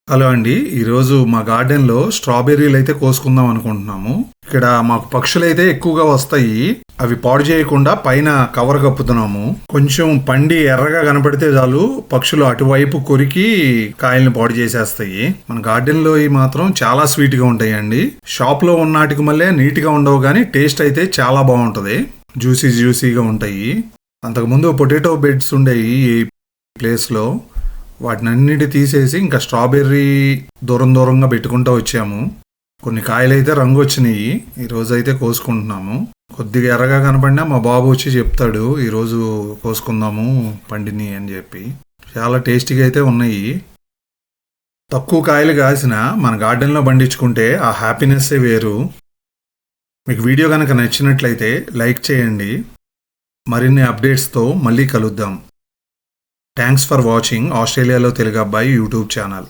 Hello అండి. ఈరోజు మా గార్డెన్‌లో స్ట్రాబెర్రీలు అయితే కోసుకుందాం అనుకుంటున్నాము. ఇక్కడ మాకు పక్షులైతే ఎక్కువగా వస్తాయి. అవి పాడు చేయకుండా పైన కవర్ కప్పుతున్నాము. కొంచెం పండి ఎర్రగా కనపడితే చాలు పక్షులు అటువైపు కొరికి కాయల్ని పాడు చేసేస్తాయి. మన గార్డెన్‌లో ఈ మాత్రం చాలా స్వీట్‌గా ఉంటాయండి. షాప్‌లో ఉన్నాటికి మళ్ళీ నీట్‌గా ఉండవు కానీ టేస్ట్ అయితే చాలా బాగుంటది. జ్యూసీగా ఉంటాయి. అంతకుముందు పొటాటో బెడ్స్ ఉండేవి ఈ ప్లేస్లో. వాటినన్నిటి తీసేసి ఇంకా స్ట్రాబెర్రీ దూరంగా పెట్టుకుంటూ వచ్చాము. కొన్ని కాయలైతే రంగు వచ్చినాయి. ఈరోజు అయితే కోసుకుంటున్నాము. కొద్దిగా ఎర్రగా కనపడినా మా బాబు వచ్చి చెప్తాడు ఈరోజు కోసుకుందాము పండిని అని చెప్పి. చాలా టేస్టీగా అయితే ఉన్నాయి. తక్కువ కాయలు కాసిన మన గార్డెన్లో పండించుకుంటే ఆ హ్యాపీనెస్సే వేరు. మీకు వీడియో కనుక నచ్చినట్లయితే లైక్ చేయండి. మరిన్ని అప్డేట్స్తో మళ్ళీ కలుద్దాం. థ్యాంక్స్ ఫర్ వాచింగ్ ఆస్ట్రేలియాలో తెలుగు అబ్బాయి యూట్యూబ్ ఛానల్.